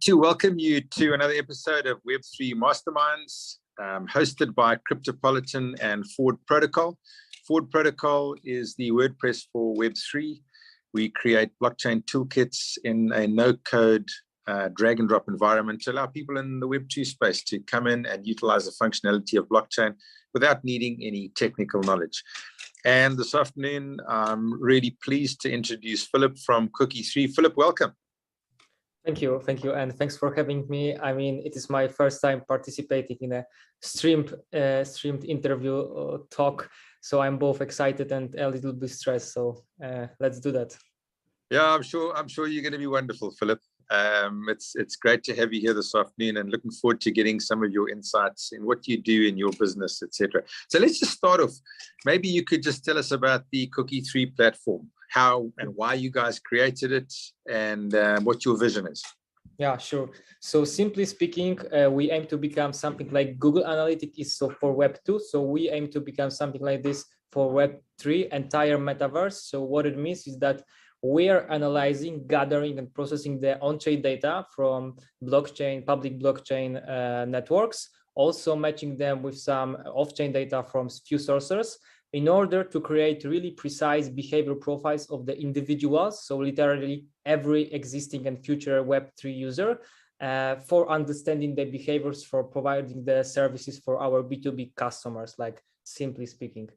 to welcome you to another episode of Web3 Masterminds, hosted by Cryptopolitan and Forward Protocol. Forward Protocol is the WordPress for Web3. We create blockchain toolkits in a no-code drag and drop environment to allow people in the Web2 space to come in and utilize the functionality of blockchain without needing any technical knowledge. And this afternoon, I'm really pleased to introduce Filip from Cookie3. Filip, welcome. Thank you, and thanks for having me. I mean, it is my first time participating in a streamed interview talk, so I'm both excited and a little bit stressed. So let's do that. Yeah, I'm sure you're going to be wonderful, Filip. It's great to have you here this afternoon, and looking forward to getting some of your insights in what you do in your business, etc. So let's just start off. Maybe you could just tell us about the Cookie3 platform, how and why you guys created it, and what your vision is. Yeah, sure. So simply speaking, we aim to become something like Google Analytics is for Web 2. So we aim to become something like this for Web 3, entire Metaverse. So what it means is that we are analyzing, gathering, and processing the on-chain data from public blockchain networks, also matching them with some off-chain data from few sources in order to create really precise behavior profiles of the individuals. So literally every existing and future Web3 user for understanding the behaviors for providing the services for our B2B customers, like simply speaking.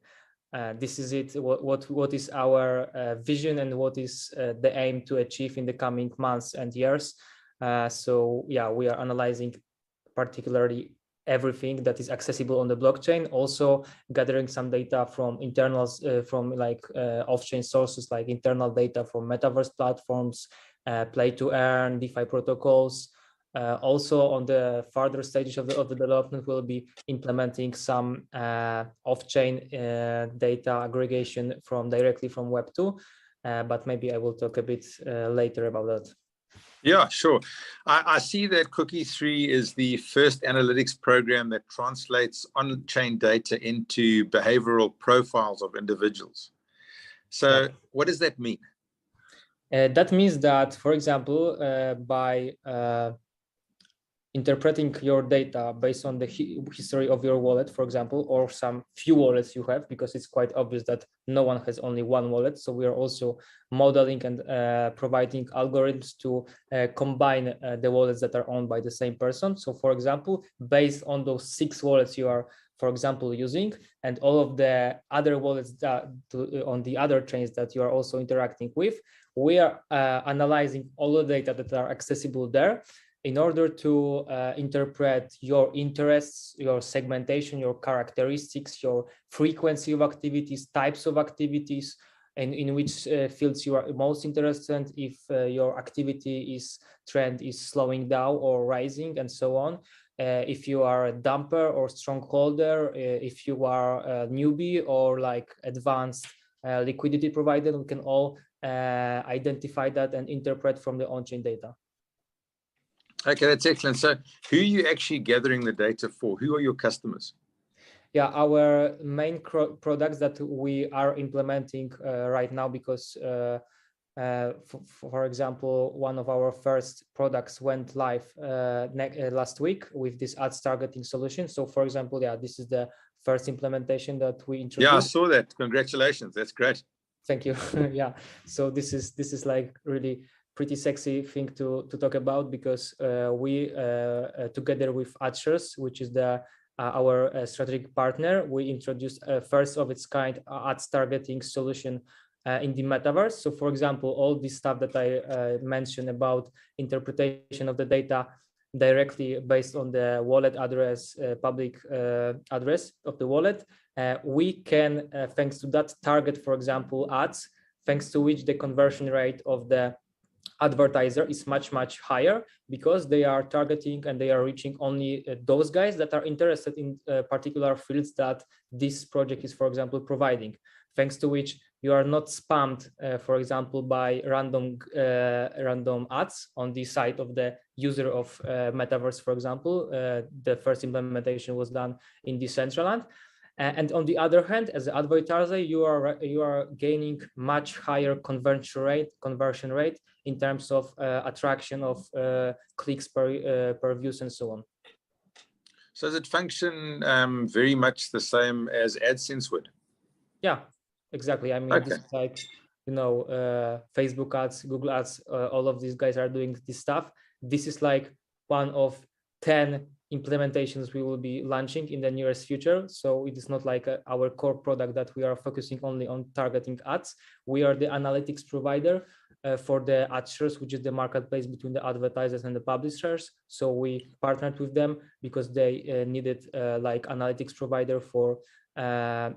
This is it. What is our vision and what is the aim to achieve in the coming months and years? So yeah, we are analyzing particularly everything that is accessible on the blockchain, also gathering some data from internals, from like off-chain sources, like internal data from Metaverse platforms, play to earn, DeFi protocols. Also on the further stages of the development, we'll be implementing some off-chain data aggregation directly from Web 2, but maybe I will talk a bit later about that. Yeah, sure. I see that Cookie3 is the first analytics program that translates on-chain data into behavioral profiles of individuals. So yeah. What does that mean? That means that, for example, by interpreting your data based on the history of your wallet, for example, or some few wallets you have, because it's quite obvious that no one has only one wallet. So we are also modeling and providing algorithms to combine the wallets that are owned by the same person. So for example, based on those 6 wallets you are, for example, using, and all of the other wallets that on the other chains that you are also interacting with, we are analyzing all the data that are accessible there, in order to interpret your interests, your segmentation, your characteristics, your frequency of activities, types of activities, and in which fields you are most interested, if your activity trend is slowing down or rising, and so on. If you are a dumper or strongholder, if you are a newbie or like advanced liquidity provider, we can all identify that and interpret from the on-chain data. Okay, that's excellent. So who are you actually gathering the data for? Who are your customers? Yeah, our main products that we are implementing right now, because for example, one of our first products went live last week with this ads targeting solution. So for example, yeah, this is the first implementation that we introduced. Yeah, I saw that. Congratulations. That's great. Thank you. Yeah. So this is like really pretty sexy thing to talk about, because we together with AdSense, which is our strategic partner, we introduced a first of its kind ads targeting solution in the Metaverse. So for example, all this stuff that I mentioned about interpretation of the data directly based on the wallet address, public address of the wallet, we can, thanks to that, target, for example, ads, thanks to which the conversion rate of the advertiser is much higher, because they are targeting and they are reaching only those guys that are interested in particular fields that this project is, for example, providing, thanks to which you are not spammed, for example, by random ads on the side of the user of Metaverse, for example. The first implementation was done in Decentraland. And on the other hand, as an advertiser, you are gaining much higher conversion rate in terms of attraction of clicks per views and so on. So does it function very much the same as AdSense would? Yeah, exactly. I mean, okay. This is like, Facebook ads, Google ads, all of these guys are doing this stuff. This is like one of 10 implementations we will be launching in the nearest future. So it is not like our core product that we are focusing only on targeting ads. We are the analytics provider for the ad shares, which is the marketplace between the advertisers and the publishers. So we partnered with them because they needed like analytics provider for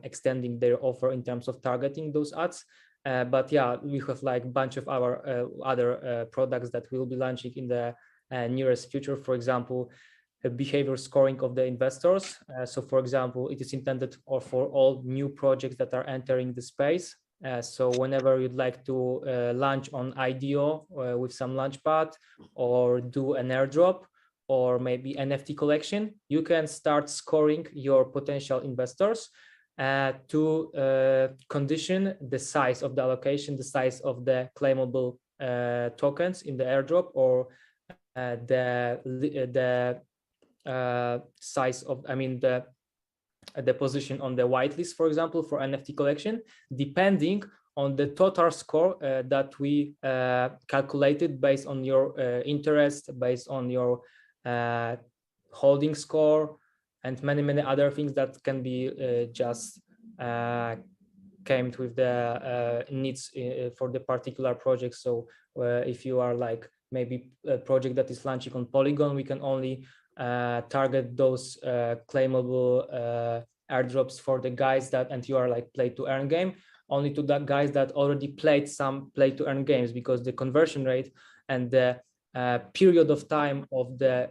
extending their offer in terms of targeting those ads. But yeah, we have like a bunch of our other products that we'll be launching in the nearest future. For example, behavior scoring of the investors. So for example, it is intended for all new projects that are entering the space. So whenever you'd like to launch on IDO with some launchpad or do an airdrop or maybe NFT collection, you can start scoring your potential investors to condition the size of the allocation, the size of the claimable tokens in the airdrop, or the size of, the position on the whitelist, for example, for NFT collection, depending on the total score that we calculated based on your interest, based on your holding score, and many other things that can be just came with the needs for the particular project. So if you are like maybe a project that is launching on Polygon, we can only target those claimable airdrops for the guys that, and you are like play to earn game, only to the guys that already played some play to earn games, because the conversion rate and the period of time of the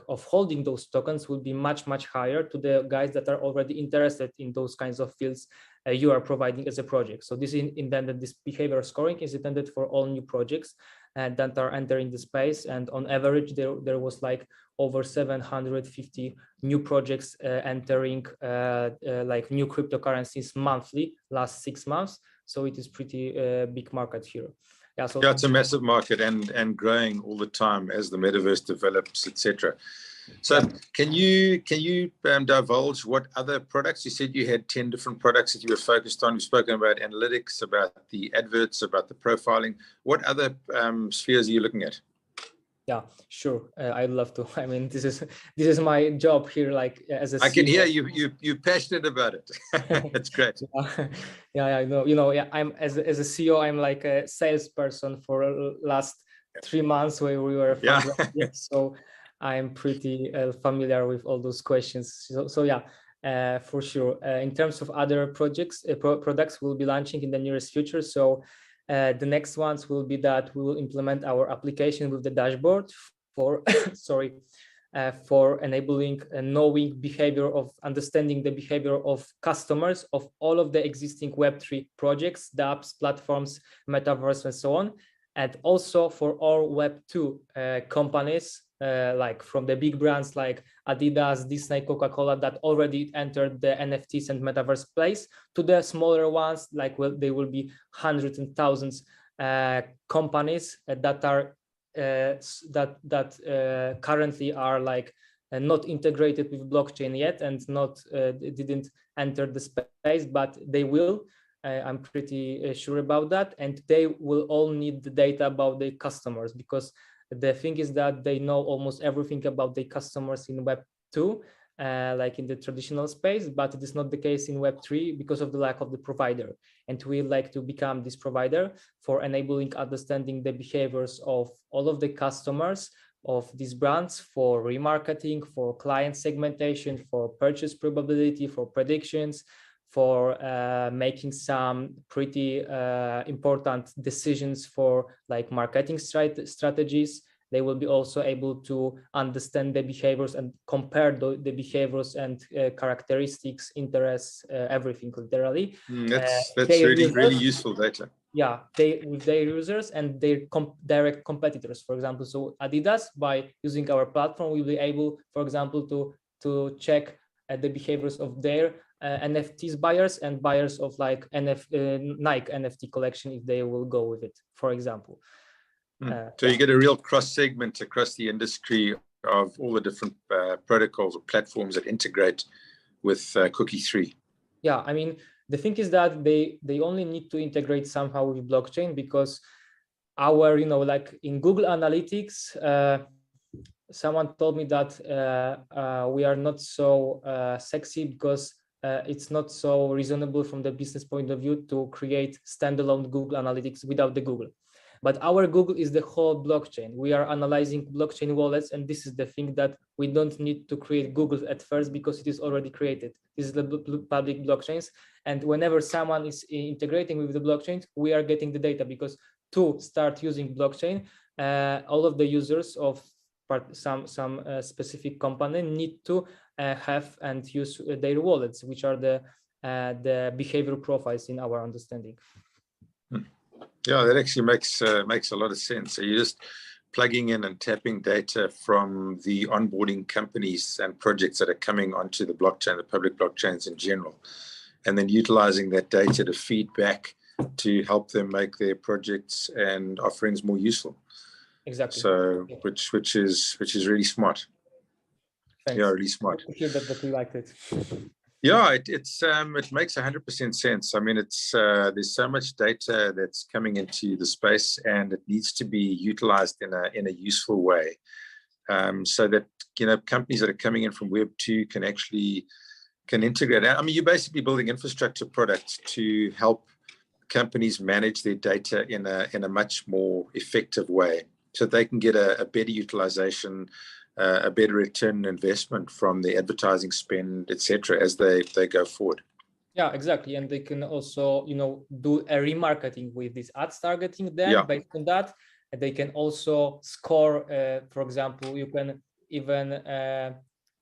of holding those tokens will be much higher to the guys that are already interested in those kinds of fields you are providing as a project. So this is intended, this behavior scoring is intended for all new projects that are entering the space. And on average, there was like over 750 new projects entering like new cryptocurrencies monthly last 6 months. So it is pretty big market here. Yeah, it's a massive market and growing all the time as the metaverse develops, etc. So yeah. Can you divulge what other products? You said you had 10 different products that you were focused on. We've spoken about analytics, about the adverts, about the profiling. What other spheres are you looking at? Yeah, sure. I'd love to. I mean, this is my job here. Like as a CEO. I can hear you're passionate about it. That's great. Yeah, I know. Yeah, I'm as a CEO. I'm like a salesperson for last 3 months where we were. Yeah. So I'm pretty familiar with all those questions. So yeah, for sure. In terms of other projects, products we'll be launching in the nearest future. So. The next ones will be that we will implement our application with the dashboard for, for enabling knowing behavior of understanding the behavior of customers of all of the existing Web3 projects, dApps, platforms, Metaverse, and so on. And also for all Web2 companies, like from the big brands like Adidas, Disney, Coca-Cola that already entered the NFTs and Metaverse place, to the smaller ones, like they will be hundreds and thousands companies that are currently are like not integrated with blockchain yet and not didn't enter the space, but they will. I'm pretty sure about that, and they will all need the data about their customers, because the thing is that they know almost everything about their customers in Web2, like in the traditional space, but it is not the case in Web3 because of the lack of the provider. And we like to become this provider for enabling understanding the behaviors of all of the customers of these brands, for remarketing, for client segmentation, for purchase probability, for predictions, for making some pretty important decisions for like marketing strategies. They will be also able to understand the behaviors and compare the behaviors and characteristics, interests, everything literally. That's really useful data. Yeah, with their users and their direct competitors, for example. So Adidas, by using our platform, will be able, for example, to check the behaviors of their NFTs buyers and buyers of like Nike NFT collection if they will go with it, for example. So you get a real cross segment across the industry of all the different protocols or platforms that integrate with Cookie3. Yeah, I mean, the thing is that they only need to integrate somehow with blockchain, because our, like in Google Analytics, someone told me that we are not so sexy because it's not so reasonable from the business point of view to create standalone Google Analytics without the Google. But our Google is the whole blockchain. We are analyzing blockchain wallets, and this is the thing that we don't need to create Google at first because it is already created. This is the public blockchains. And whenever someone is integrating with the blockchain, we are getting the data, because to start using blockchain, all of the users of some specific company need to have and use their wallets, which are the behavior profiles in our understanding. Yeah, that actually makes a lot of sense. So you're just plugging in and tapping data from the onboarding companies and projects that are coming onto the blockchain, the public blockchains in general, and then utilizing that data to feed back to help them make their projects and offerings more useful. Exactly. So, which is really smart. Thanks. Yeah, really smart. I hear that we liked it. Yeah, it makes 100% sense. I mean, there's so much data that's coming into the space, and it needs to be utilized in a useful way, so that companies that are coming in from Web 2 can integrate. I mean, you're basically building infrastructure products to help companies manage their data in a much more effective way, so they can get a better utilization, a better return on investment from the advertising spend, etc., as they go forward. Yeah, exactly. And they can also, do a remarketing with this ads targeting then based on that. And they can also score, for example, you can even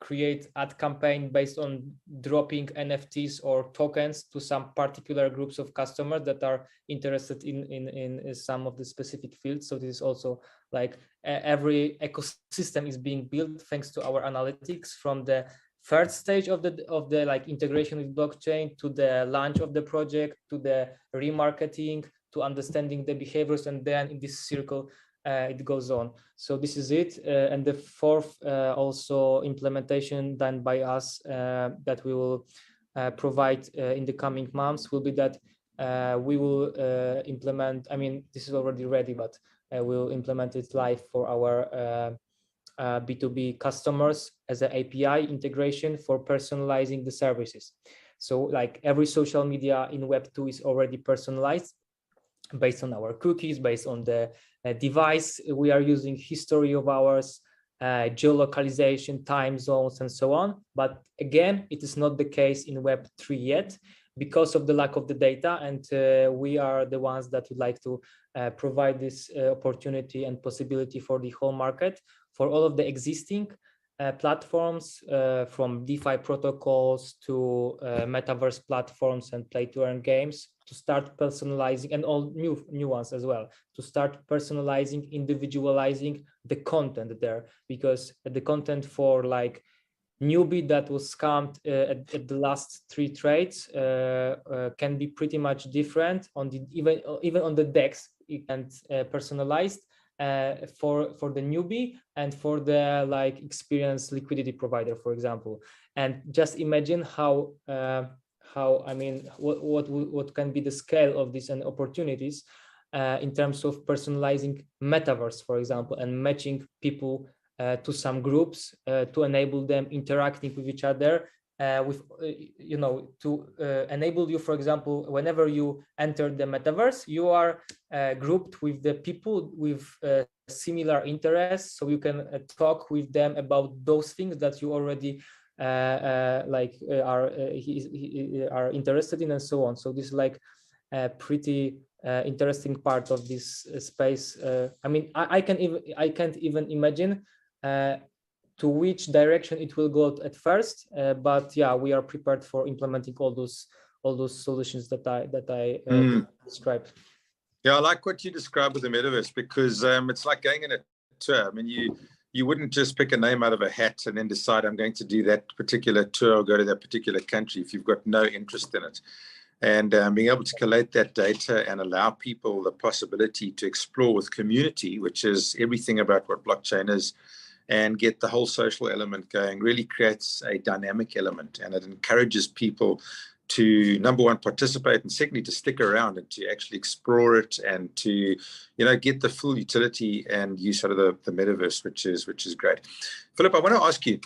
create ad campaign based on dropping NFTs or tokens to some particular groups of customers that are interested in some of the specific fields. So this is also like every ecosystem is being built thanks to our analytics, from the first stage of the like integration with blockchain to the launch of the project to the remarketing to understanding the behaviors, and then in this circle it goes on. So this is it. And the fourth also implementation done by us that we will provide in the coming months will be that we will implement, I mean, this is already ready, but we'll implement it live for our B2B customers as an API integration for personalizing the services. So like every social media in Web 2 is already personalized based on our cookies, based on the device we are using, history of ours, geolocalization, time zones, and so on. But again, it is not the case in Web 3 yet because of the lack of the data. And we are the ones that would like to provide this opportunity and possibility for the whole market, for all of the existing platforms, from DeFi protocols to Metaverse platforms and play-to-earn games, to start personalizing, and all new ones as well, to start personalizing, individualizing the content there, because the content for like newbie that was scammed at the last 3 trades can be pretty much different on the even on the DEX. It can personalized for the newbie and for the like experienced liquidity provider, for example. And just imagine how I mean, what can be the scale of this and opportunities in terms of personalizing Metaverse, for example, and matching people to some groups to enable them interacting with each other, with to enable you, for example, whenever you enter the Metaverse, you are grouped with the people with similar interests, so you can talk with them about those things that you already are interested in, and so on. So this is like a pretty interesting part of this space. I mean, I can't even imagine to which direction it will go at first, but yeah, we are prepared for implementing all those solutions that I described. Yeah, I like what you described with the Metaverse, because it's like going in a tour. I mean, you wouldn't just pick a name out of a hat and then decide I'm going to do that particular tour or go to that particular country if you've got no interest in it. And being able to collate that data and allow people the possibility to explore with community, which is everything about what blockchain is, and get the whole social element going, really creates a dynamic element, and it encourages people to, number one, participate, and secondly, to stick around and to actually explore it and to, you know, get the full utility and use out of the metaverse, which is great. Filip, I want to ask you,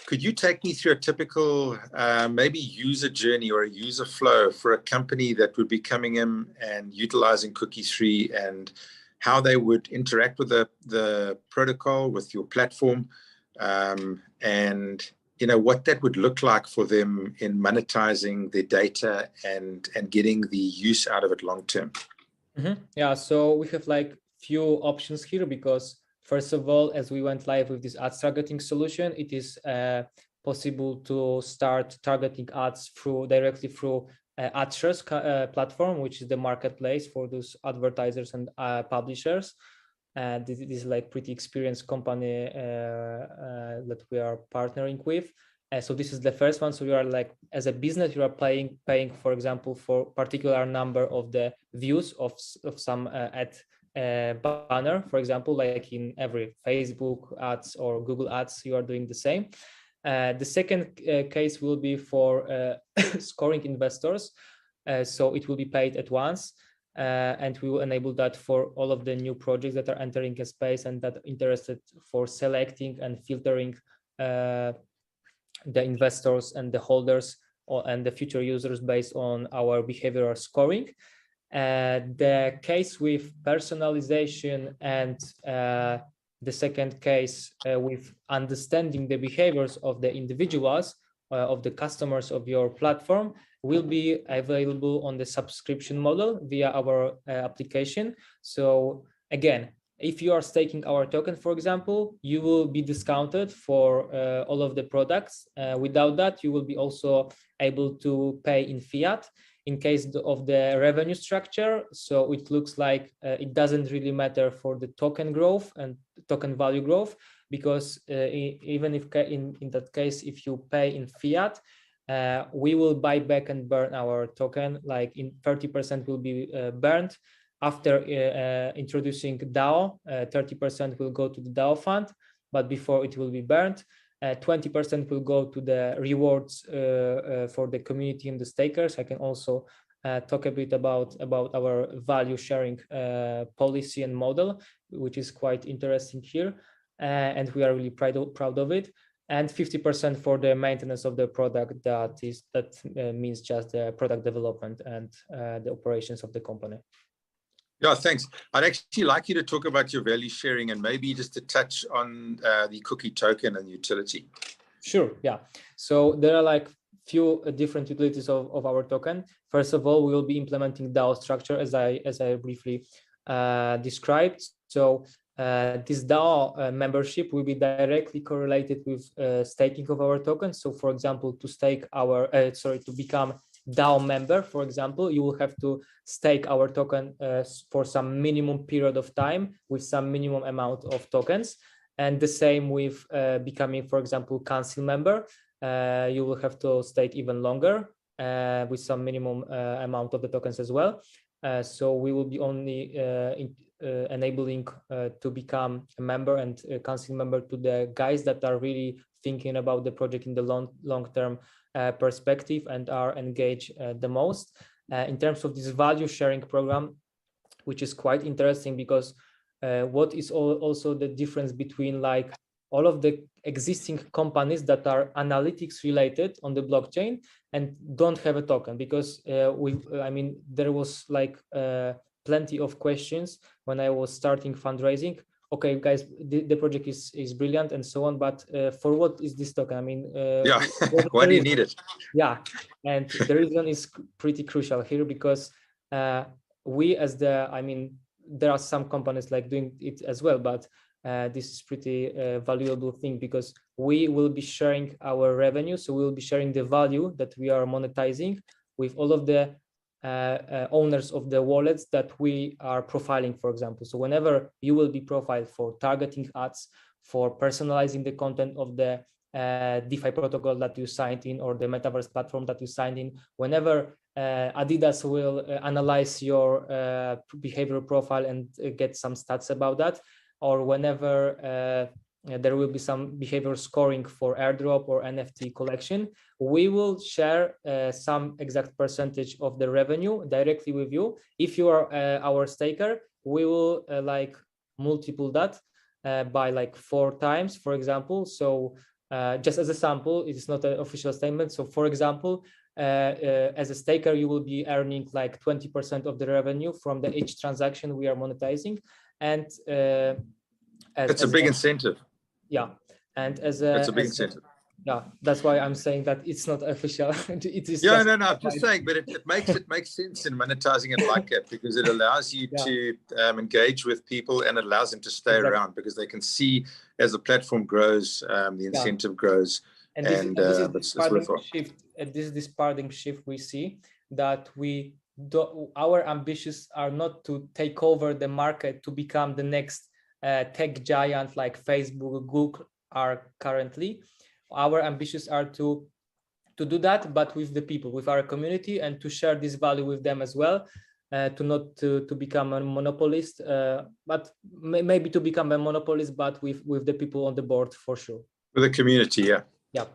could you take me through a typical maybe user journey or a user flow for a company that would be coming in and utilizing Cookie3, and how they would interact with the protocol, with your platform, and you know what that would look like for them in monetizing their data and getting the use out of it long term? Yeah, so we have like few options here, because first of all, as we went live with this ads targeting solution, it is possible to start targeting ads directly through AdSense platform, which is the marketplace for those advertisers and publishers. This is like pretty experienced company that we are partnering with. So this is the first one. So you are like, as a business, you are paying, for example, for particular number of the views of some ad banner, for example, like in every Facebook ads or Google ads, you are doing the same. The second case will be for scoring investors. So it will be paid at once. And we will enable that for all of the new projects that are entering a space and that are interested for selecting and filtering the investors and the holders and the future users based on our behavioral scoring. The case with personalization and the second case with understanding the behaviors of the individuals, of the customers of your platform, will be available on the subscription model via our application. So again, if you are staking our token, for example, you will be discounted for all of the products. Without that, you will be also able to pay in fiat. In case of the revenue structure, so it looks like it doesn't really matter for the token growth and token value growth, because even if in that case, if you pay in fiat, we will buy back and burn our token, like in 30% will be burned. After introducing DAO, 30% will go to the DAO fund, but before it will be burned. 20% will go to the rewards for the community and the stakers. I can also talk a bit about our value sharing policy and model, which is quite interesting here. And we are really proud of it. And 50% for the maintenance of the product, that means just the product development and the operations of the company. Yeah, thanks. I'd actually like you to talk about your value sharing and maybe just to touch on the cookie token and utility. Sure, yeah. So there are like few different utilities of our token. First of all, we will be implementing DAO structure as I briefly described. So this DAO membership will be directly correlated with staking of our token. So for example, to stake our, to become DAO member, for example, you will have to stake our token for some minimum period of time with some minimum amount of tokens. And the same with becoming, for example, council member. You will have to stake even longer with some minimum amount of the tokens as well. So we will be only enabling to become a member and a council member to the guys that are really thinking about the project in the long-term perspective and are engaged the most. In terms of this value sharing program, which is quite interesting, because what is also the difference between like all of the existing companies that are analytics related on the blockchain and don't have a token, because there was like plenty of questions when I was starting fundraising. Okay, guys, the project is brilliant and so on, but for what is this token? I mean, yeah, why do you need it? Yeah, and the reason is pretty crucial here, because we as there are some companies like doing it as well, but this is pretty valuable thing, because we will be sharing our revenue. So we will be sharing the value that we are monetizing with all of the owners of the wallets that we are profiling, for example. So whenever you will be profiled for targeting ads, for personalizing the content of the DeFi protocol that you signed in, or the Metaverse platform that you signed in, whenever Adidas will analyze your behavioral profile and get some stats about that, or whenever there will be some behavior scoring for airdrop or NFT collection, we will share some exact percentage of the revenue directly with you. If you are our staker, we will like multiple that by like 4 times, for example. So just as a sample, it is not an official statement. So for example, as a staker, you will be earning like 20% of the revenue from each transaction we are monetizing. And it's a big incentive. Yeah, and it's a big incentive. Yeah, that's why I'm saying that it's not official. It is. Yeah, no, I'm just saying, but it makes sense in monetizing it like that, because it allows you to engage with people, and it allows them to stay around, because they can see as the platform grows, the incentive grows, and this is this paradigm shift we see, that our ambitions are not to take over the market to become the next tech giant like Facebook, Google are currently. Our ambitions are to do that, but with the people, with our community, and to share this value with them as well. To become a monopolist, but maybe to become a monopolist, but with the people on the board, for sure. With the community, yeah. Yeah.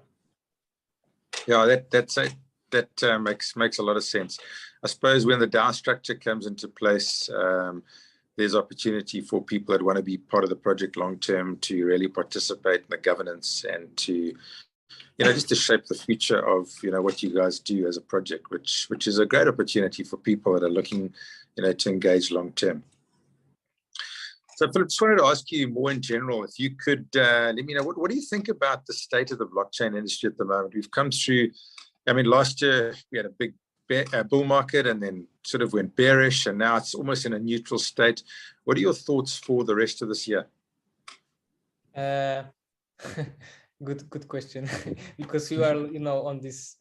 Yeah, that makes a lot of sense. I suppose when the DAO structure comes into place, there's opportunity for people that want to be part of the project long term to really participate in the governance, and to, just to shape the future of, what you guys do as a project, which is a great opportunity for people that are looking, to engage long term. So Philip, just wanted to ask you more in general, if you could let me know, what do you think about the state of the blockchain industry at the moment? We've come through, last year we had a big bull market, and then sort of went bearish, and now it's almost in a neutral state. What are your thoughts for the rest of this year? Good question. Because you are on this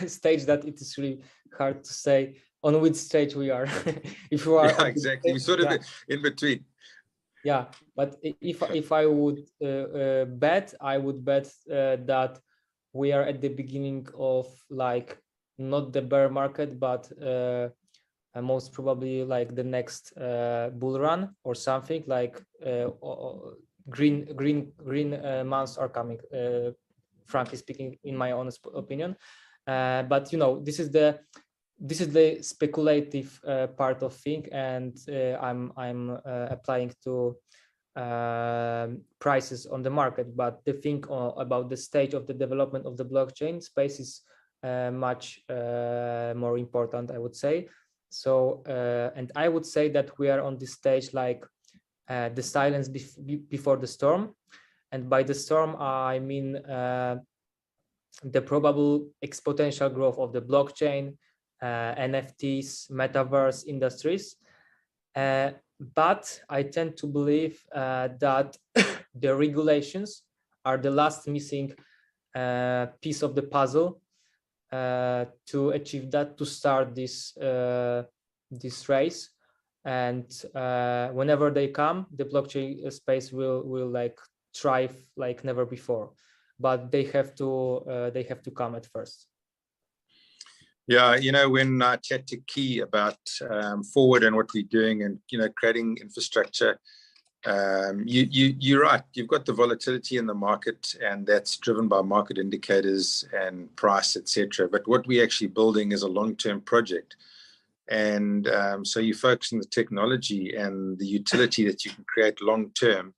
stage that it is really hard to say on which stage we are. If you are exactly, we're sort of in between. Yeah, but if I would bet, I would bet that we are at the beginning of like not the bear market, but most probably like the next bull run or something, like green months are coming, frankly speaking, in my honest opinion. But this is the speculative part of thing, and I'm applying to prices on the market. But the thing about the stage of the development of the blockchain space is much more important, I would say. So and I would say that we are on this stage like the silence before the storm. And by the storm, I mean the probable exponential growth of the blockchain, NFTs, Metaverse industries. But I tend to believe that the regulations are the last missing piece of the puzzle to achieve that, to start this race. And whenever they come, the blockchain space will like thrive like never before. But they have to come at first. Yeah, when I chat to Key about Forward and what we're doing, and creating infrastructure, you're right. You've got the volatility in the market, and that's driven by market indicators and price, etc. But what we're actually building is a long-term project, and so you focus on the technology and the utility that you can create long-term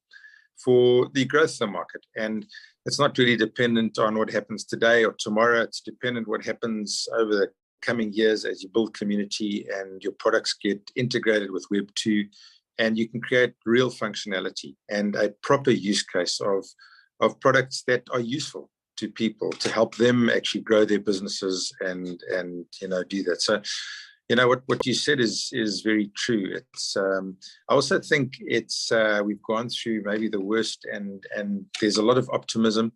for the growth of the market. And it's not really dependent on what happens today or tomorrow. It's dependent what happens over the coming years as you build community and your products get integrated with Web2, and you can create real functionality and a proper use case of products that are useful to people to help them actually grow their businesses and do that. So what you said is very true. It's I also think it's we've gone through maybe the worst, and there's a lot of optimism.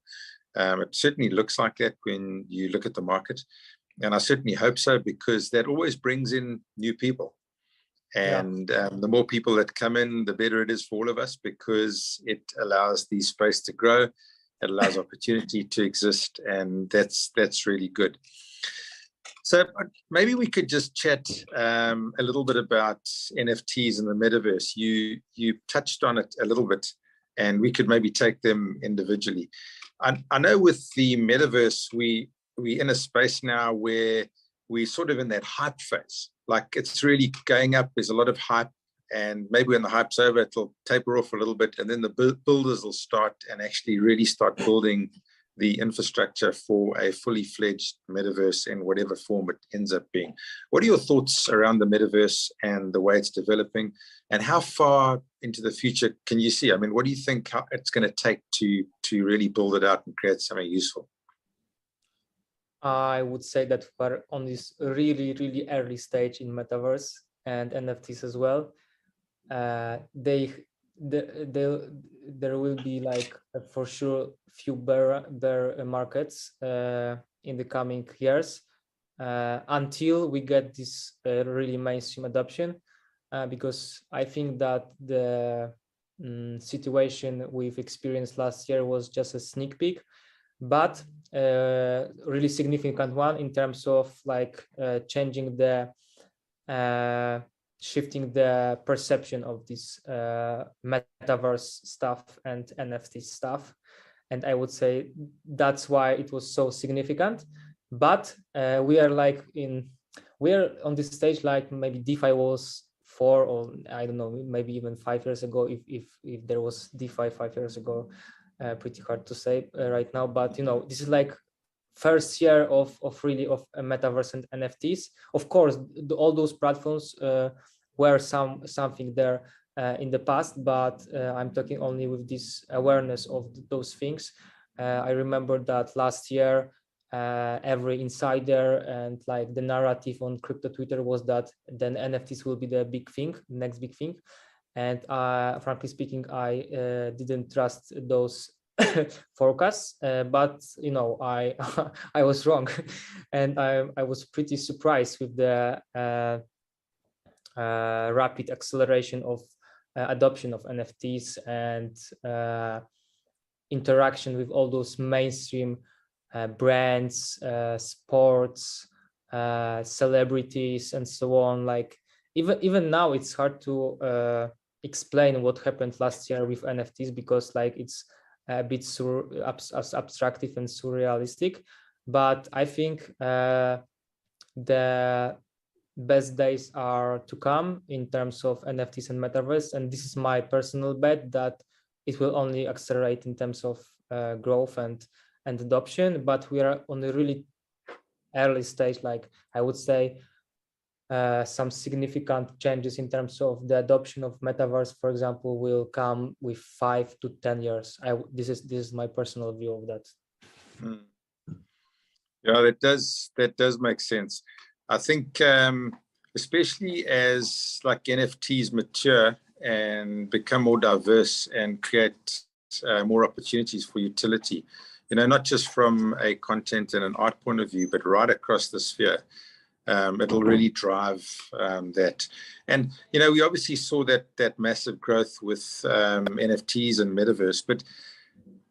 It certainly looks like that when you look at the market. And I certainly hope so, because that always brings in new people. And the more people that come in, the better it is for all of us, because it allows the space to grow. It allows opportunity to exist. And that's really good. So maybe we could just chat a little bit about NFTs and the metaverse. You touched on it a little bit, and we could maybe take them individually. I know with the metaverse, we're in a space now where we're sort of in that hype phase. Like, it's really going up. There's a lot of hype, and maybe when the hype's over, it'll taper off a little bit, and then the builders will start and actually really start building the infrastructure for a fully fledged metaverse in whatever form it ends up being. What are your thoughts around the metaverse and the way it's developing, and how far into the future can you see? I mean, what do you think it's going to take to really build it out and create something useful? I would say that we're on this really, really early stage in Metaverse and NFTs as well. There will be, like, for sure, few bear markets in the coming years until we get this really mainstream adoption, because I think that the situation we've experienced last year was just a sneak peek, but really significant one in terms of, like, changing the shifting the perception of this metaverse stuff and NFT stuff. And I would say that's why it was so significant. But we are on this stage, like maybe DeFi was 4, or I don't know, maybe even 5 years ago, if there was DeFi 5 years ago. Pretty hard to say right now, but this is like first year of a metaverse and NFTs. Of course, all those platforms were something there in the past, but I'm talking only with this awareness of those things. I remember that last year, every insider and, like, the narrative on crypto Twitter was that then NFTs will be the big thing, next big thing. And frankly speaking, I didn't trust those forecasts, but I I was wrong, and I was pretty surprised with the rapid acceleration of adoption of NFTs and interaction with all those mainstream brands, sports, celebrities, and so on. Like, even now, it's hard to explain what happened last year with NFTs, because, like, it's a bit abstractive and surrealistic. But I think the best days are to come in terms of NFTs and Metaverse, and this is my personal bet that it will only accelerate in terms of growth and adoption. But we are on a really early stage. Like, I would say some significant changes in terms of the adoption of Metaverse, for example, will come with 5 to 10 years. This is my personal view of that. Yeah, that does make sense. I think especially as, like, NFTs mature and become more diverse and create more opportunities for utility, not just from a content and an art point of view, but right across the sphere. It'll really drive that. And, we obviously saw that massive growth with NFTs and Metaverse, but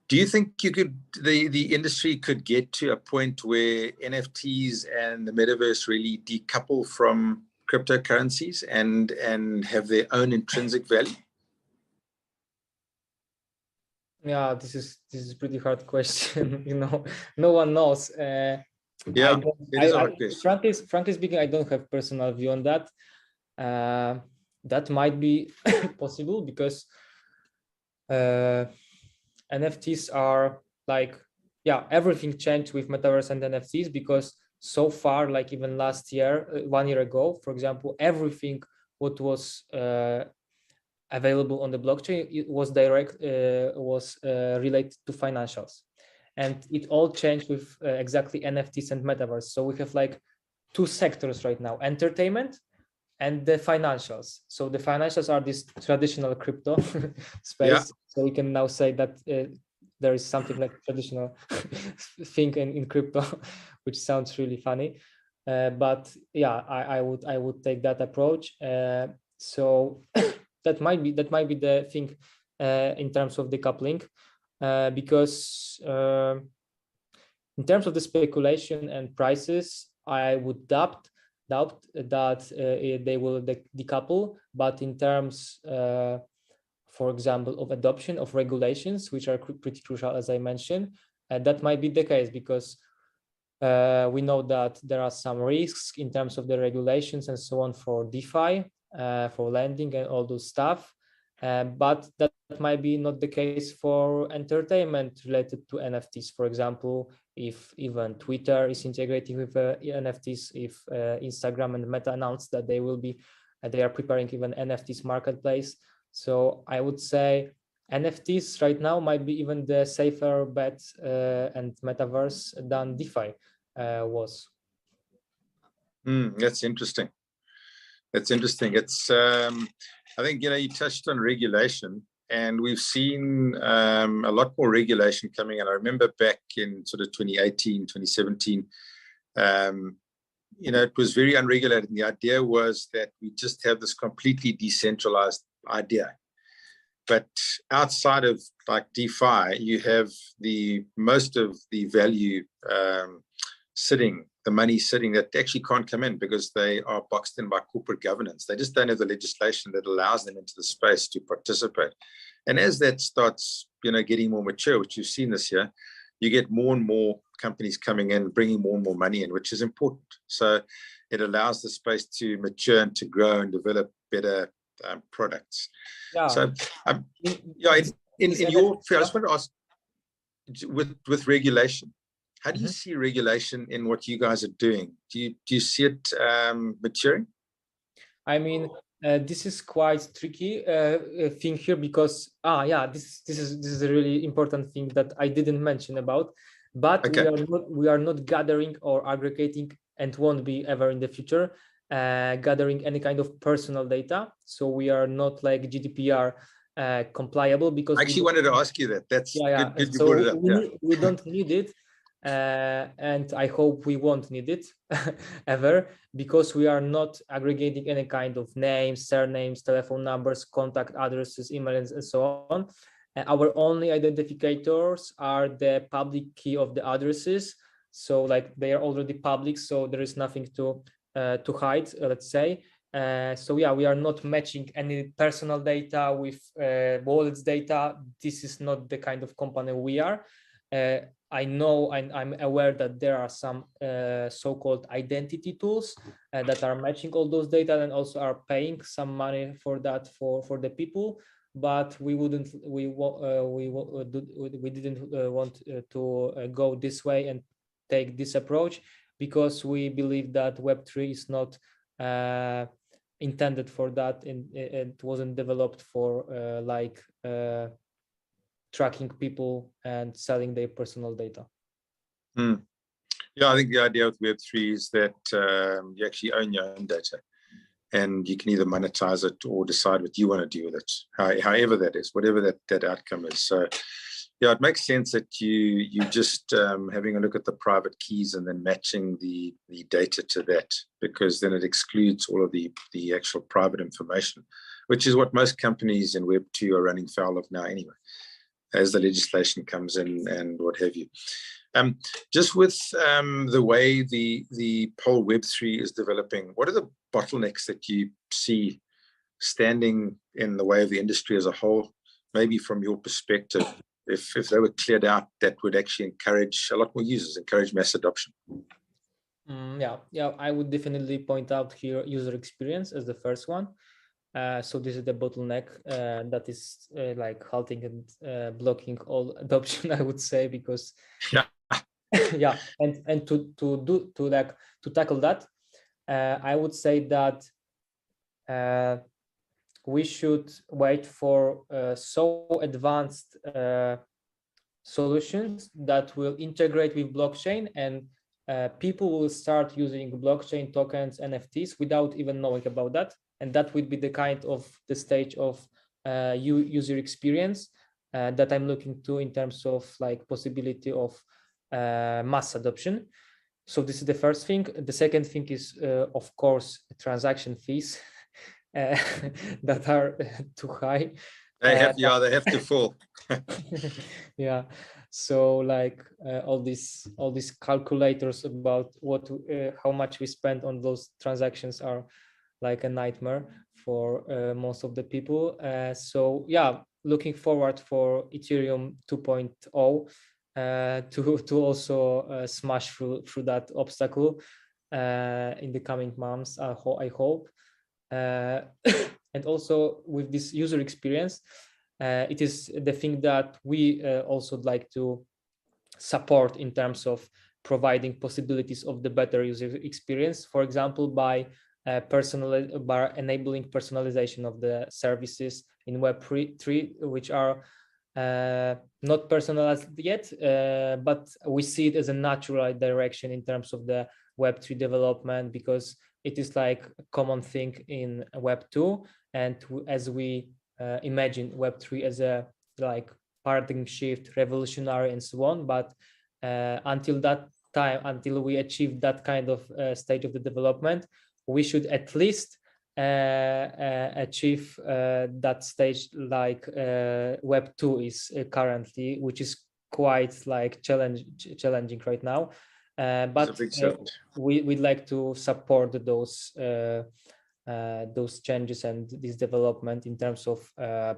do you think the industry could get to a point where NFTs and the Metaverse really decouple from cryptocurrencies and have their own intrinsic value? Yeah, this is pretty hard question. No one knows. Yeah, it is a hard question. Frankly speaking, I don't have personal view on that. That might be possible, because NFTs are, like, everything changed with Metaverse and NFTs, because so far, like, even last year, 1 year ago, for example, everything what was available on the blockchain, it was related to financials. And it all changed with exactly NFTs and Metaverse. So we have, like, 2 sectors right now: entertainment and the financials. So the financials are this traditional crypto space. Yeah. So we can now say that there is something like traditional thing in crypto, which sounds really funny. But yeah, I would take that approach. So that might be the thing in terms of decoupling, because in terms of the speculation and prices, I would doubt that they will decouple. But in terms, for example, of adoption of regulations, which are pretty crucial, as I mentioned, that might be the case, because we know that there are some risks in terms of the regulations and so on for DeFi, for lending and all those stuff. But that might be not the case for entertainment related to NFTs. For example, if even Twitter is integrating with NFTs, if Instagram and Meta announced that they are preparing even NFTs marketplace. So I would say NFTs right now might be even the safer bet and Metaverse than DeFi was. That's interesting. That's interesting. It's I think, you touched on regulation, and we've seen a lot more regulation coming in. I remember back in sort of 2018, 2017, it was very unregulated. And the idea was that we just have this completely decentralized idea. But outside of like DeFi, you have most of the value the money sitting that actually can't come in because they are boxed in by corporate governance. They just don't have the legislation that allows them into the space to participate. And as that starts, getting more mature, which you've seen this year, you get more and more companies coming in, bringing more and more money in, which is important. So it allows the space to mature and to grow and develop better products. Yeah. So, in your, I just want to ask, with regulation, how do you see regulation in what you guys are doing? Do you see it maturing? I mean, this is quite tricky thing here, because this is a really important thing that I didn't mention about. But okay, we are not gathering or aggregating, and won't be ever in the future, gathering any kind of personal data. So we are not like GDPR compliable, because I actually wanted to ask you that. That's good you so brought it up. We don't need it. And I hope we won't need it ever, because we are not aggregating any kind of names, surnames, telephone numbers, contact addresses, emails, and so on. Our only identifiers are the public key of the addresses. So like they are already public, so there is nothing to hide, let's say. So yeah, we are not matching any personal data with wallets data. This is not the kind of company we are. I know, I'm aware that there are some so-called identity tools that are matching all those data and also are paying some money for that for the people. But we didn't want to go this way and take this approach, because we believe that Web3 is not intended for that, and it wasn't developed for tracking people and selling their personal data. Yeah, I think the idea with Web3 is that you actually own your own data, and you can either monetize it or decide what you want to do with it, however that is, whatever that outcome is. So yeah, it makes sense that you just having a look at the private keys and then matching the data to that, because then it excludes all of the actual private information, which is what most companies in Web2 are running foul of now anyway, as the legislation comes in and what have you. Just with the way the whole Web3 is developing, what are the bottlenecks that you see standing in the way of the industry as a whole? Maybe from your perspective, if they were cleared out, that would actually encourage a lot more users, encourage mass adoption. Yeah, I would definitely point out here user experience as the first one. So this is the bottleneck that is like halting and blocking all adoption, I would say, because yeah, and to tackle that, I would say that we should wait for so advanced solutions that will integrate with blockchain, and people will start using blockchain tokens, NFTs, without even knowing about that. And that would be the kind of the stage of user experience that I'm looking to in terms of like possibility of mass adoption. So this is the first thing. The second thing is, of course, transaction fees that are too high. They have, yeah, they have to fall. Yeah, so like all these calculators about what how much we spend on those transactions are like a nightmare for most of the people. So yeah, looking forward for Ethereum 2.0 to also smash through that obstacle in the coming months. I hope. And also with this user experience, it is the thing that we also like to support in terms of providing possibilities of the better user experience. For example, by enabling personalization of the services in Web3, which are not personalized yet, but we see it as a natural direction in terms of the Web3 development, because it is like a common thing in Web2, and as we imagine Web3 as a like paradigm shift, revolutionary, and so on. But until that time, until we achieve that kind of stage of the development, we should at least achieve that stage like Web2 is currently, which is quite like challenging right now. But we'd like to support those changes and this development in terms of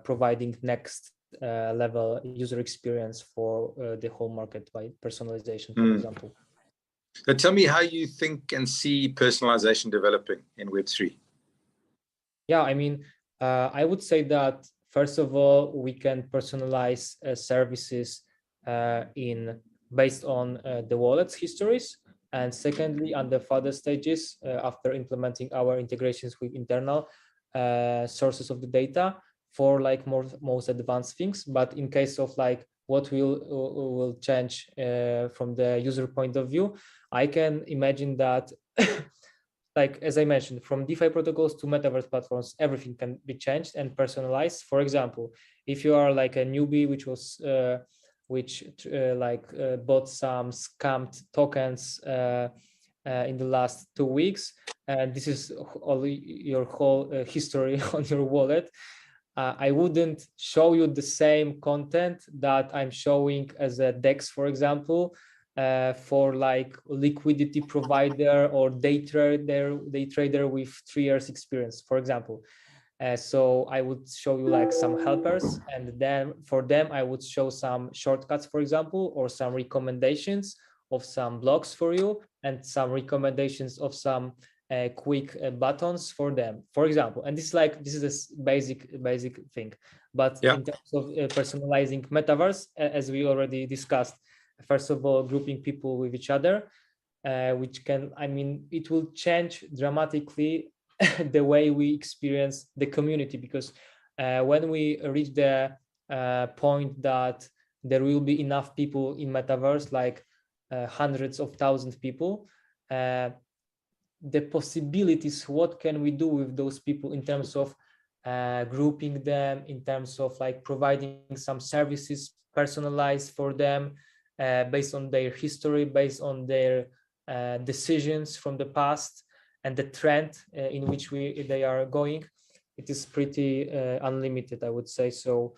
providing next level user experience for the whole market by personalization, for example. So tell me how you think and see personalization developing in Web3. Yeah, I mean, I would say that first of all, we can personalize services based on the wallet's histories. And secondly, on the further stages, after implementing our integrations with internal sources of the data for like most advanced things. But in case of like what will change from the user point of view, I can imagine that like, as I mentioned, from DeFi protocols to Metaverse platforms, everything can be changed and personalized. For example, if you are like a newbie, which bought some scammed tokens in the last 2 weeks, and this is all your whole history on your wallet, I wouldn't show you the same content that I'm showing as a DEX, for example, for like liquidity provider or day trader with 3 years experience, for example. So I would show you like some helpers, and then for them I would show some shortcuts, for example, or some recommendations of some blocks for you, and some recommendations of some quick buttons for them, for example. And this is a basic thing. But in terms of personalizing Metaverse, as we already discussed, first of all, grouping people with each other, which can, I mean, it will change dramatically the way we experience the community, because when we reach the point that there will be enough people in Metaverse, like hundreds of thousands of people, the possibilities, what can we do with those people in terms of grouping them, in terms of like providing some services personalized for them based on their history, based on their decisions from the past and the trend in which they are going. It is pretty unlimited, I would say. So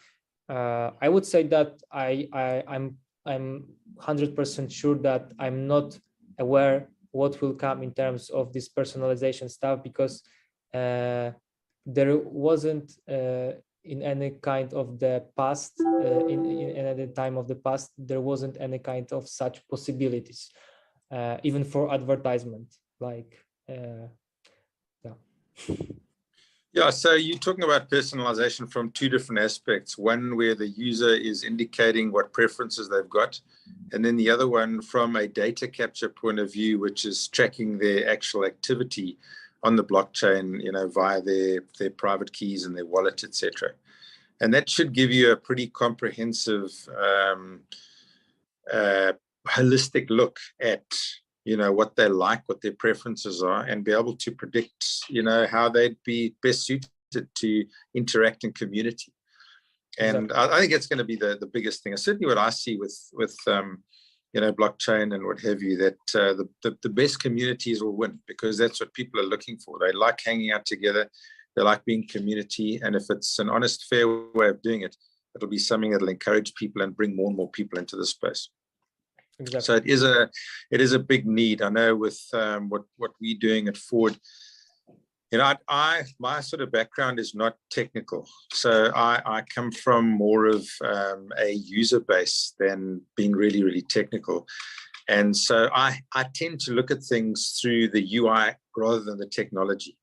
I would say that I'm 100% sure that I'm not aware what will come in terms of this personalization stuff, because there wasn't in any kind of the past, in any time of the past, there wasn't any kind of such possibilities, even for advertisement, like Yeah, so you're talking about personalization from 2 different aspects. One where the user is indicating what preferences they've got, and then the other one from a data capture point of view, which is tracking their actual activity on the blockchain, you know, via their private keys and their wallet, etc. And that should give you a pretty comprehensive, holistic look at, you know, what they like, what their preferences are, and be able to predict, you know, how they'd be best suited to interact in community. And exactly. I think it's going to be the biggest thing. Certainly what I see with blockchain and what have you, that the best communities will win, because that's what people are looking for. They like hanging out together. They like being community. And if it's an honest, fair way of doing it, it'll be something that'll encourage people and bring more and more people into the space. Exactly. So it is a big need. I know with what we're doing at Ford, my sort of background is not technical. So I come from more of a user base than being really, really technical. And so I tend to look at things through the UI rather than the technology.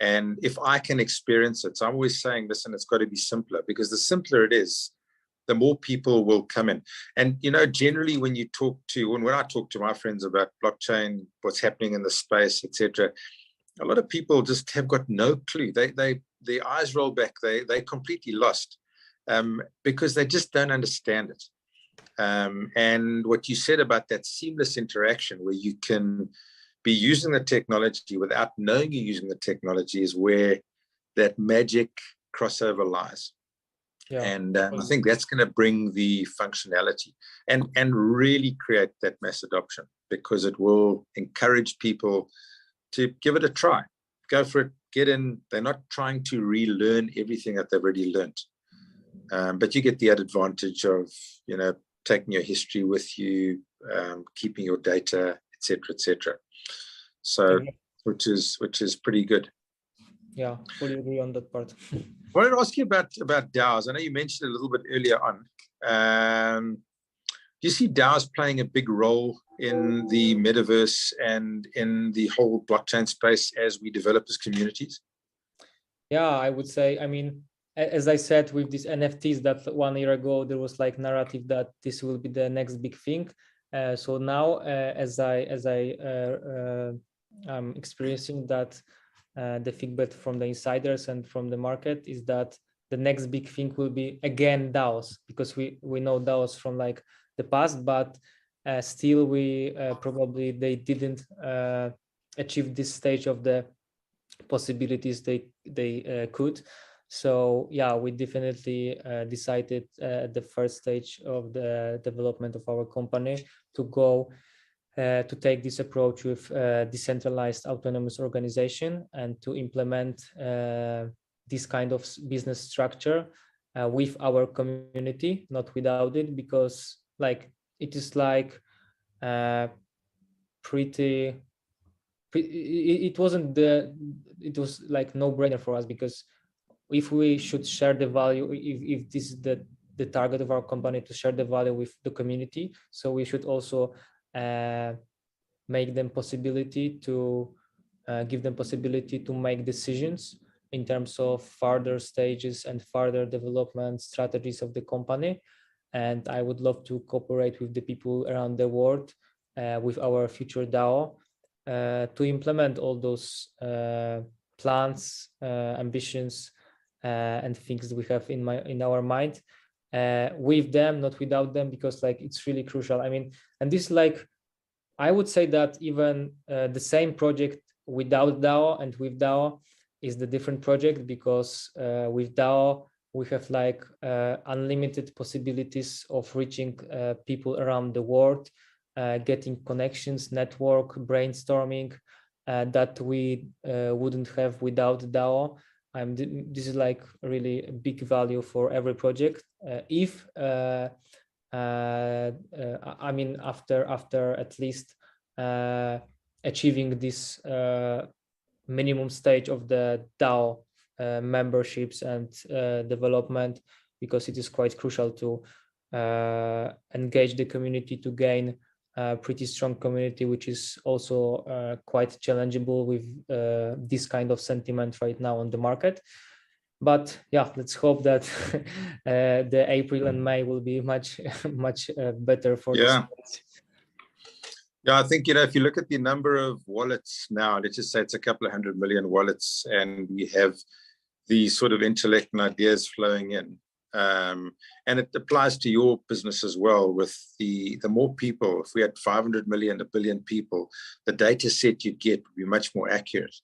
And if I can experience it, so I'm always saying, listen, it's got to be simpler, because the simpler it is, the more people will come in. And, generally when I talk to my friends about blockchain, what's happening in the space, etc., a lot of people just have got no clue. Their eyes roll back. They're completely lost because they just don't understand it. And what you said about that seamless interaction, where you can be using the technology without knowing you're using the technology, is where that magic crossover lies. Yeah. And I think that's going to bring the functionality and really create that mass adoption, because it will encourage people to give it a try. Go for it, get in. They're not trying to relearn everything that they've already learned. But you get the added advantage of, taking your history with you, keeping your data, etc., etc. So, which is pretty good. Yeah, fully agree on that part. I wanted to ask you about DAOs. I know you mentioned a little bit earlier on. Do you see DAOs playing a big role in the metaverse and in the whole blockchain space as we develop as communities? Yeah, I would say, as I said, with these NFTs, that 1 year ago, there was like narrative that this will be the next big thing. So now, as I'm experiencing that, the feedback from the insiders and from the market is that the next big thing will be again DAOs, because we know DAOs from like the past, but still probably they didn't achieve this stage of the possibilities they could. So yeah, we definitely decided at the first stage of the development of our company to go to take this approach with decentralized autonomous organization and to implement this kind of business structure with our community, not without it, because like it is like it was like no-brainer for us, because if we should share the value, if this is the target of our company, to share the value with the community, so we should also make them possibility to give them possibility to make decisions in terms of further stages and further development strategies of the company. And I would love to cooperate with the people around the world with our future DAO to implement all those plans, ambitions, and things that we have in our mind with them, not without them, because like it's really crucial. And this, like, I would say that even the same project without DAO and with DAO is the different project, because with DAO we have like unlimited possibilities of reaching people around the world, getting connections, network, brainstorming that we wouldn't have without DAO. This is like really a big value for every project. After at least achieving this minimum stage of the DAO memberships and development, because it is quite crucial to engage the community, to gain a pretty strong community, which is also quite challengeable with this kind of sentiment right now on the market. But yeah, let's hope that the April and May will be much better for this. Yeah, I think, if you look at the number of wallets now, let's just say it's a couple of 100 million wallets, and we have the sort of intellect and ideas flowing in. And it applies to your business as well. With the more people, if we had 500 million, 1 billion people, the data set you'd get would be much more accurate.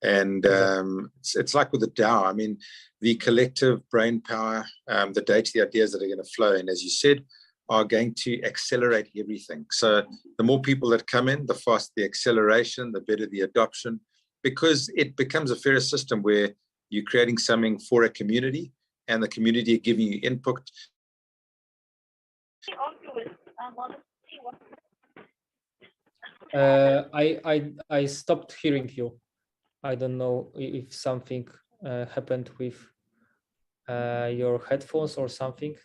And it's like with the DAO, the collective brain power, the data, the ideas that are going to flow. And as you said, are going to accelerate everything. So the more people that come in, the faster the acceleration, the better the adoption, because it becomes a fairer system where you're creating something for a community and the community are giving you input. I stopped hearing you. I don't know if something happened with your headphones or something.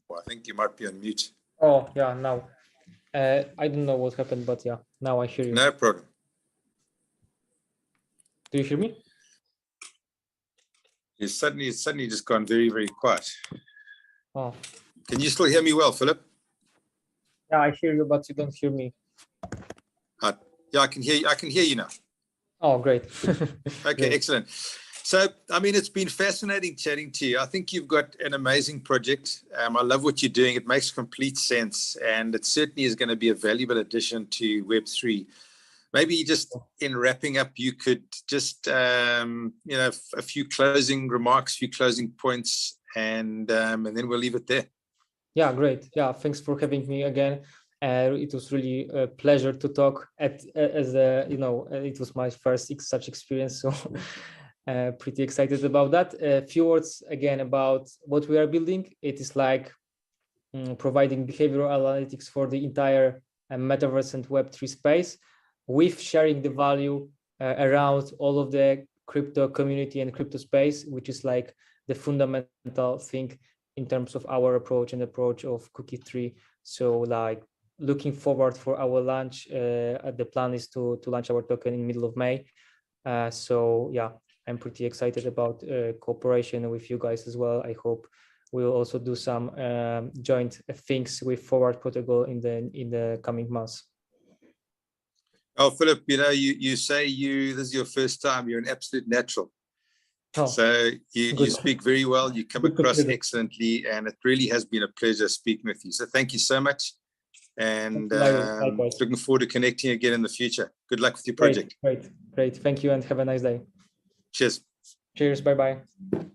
Well, I think you might be on mute. Oh, yeah, now. I don't know what happened, but yeah, now I hear you. No problem. Do you hear me? It's suddenly just gone very, very quiet. Oh. Can you still hear me well, Philip? Yeah, I hear you, but you don't hear me. Yeah, I can hear you. I can hear you now. Oh, great. Okay, great. Excellent. So, I mean, it's been fascinating chatting to you. I think you've got an amazing project. I love what you're doing. It makes complete sense. And it certainly is going to be a valuable addition to Web3. Maybe just in wrapping up, you could just, you know, a few closing remarks, a few closing points, and then we'll leave it there. Yeah, great. Yeah, thanks for having me again. It was really a pleasure to talk you know, it was my first such experience. So pretty excited about that. A few words again about what we are building. It is like providing behavioral analytics for the entire Metaverse and Web3 space, with sharing the value around all of the crypto community and crypto space, which is like the fundamental thing in terms of our approach and approach of Cookie3. So like looking forward for our launch. The plan is to launch our token in middle of May. So yeah, I'm pretty excited about cooperation with you guys as well. I hope we'll also do some joint things with Forward Protocol in the coming months. Oh, Philip, you know, you say this is your first time. You're an absolute natural. Oh, so you speak very well. You come across excellently, and it really has been a pleasure speaking with you. So thank you so much, and looking forward to connecting again in the future. Good luck with your project. Great. Thank you, and have a nice day. Cheers. Cheers. Bye-bye.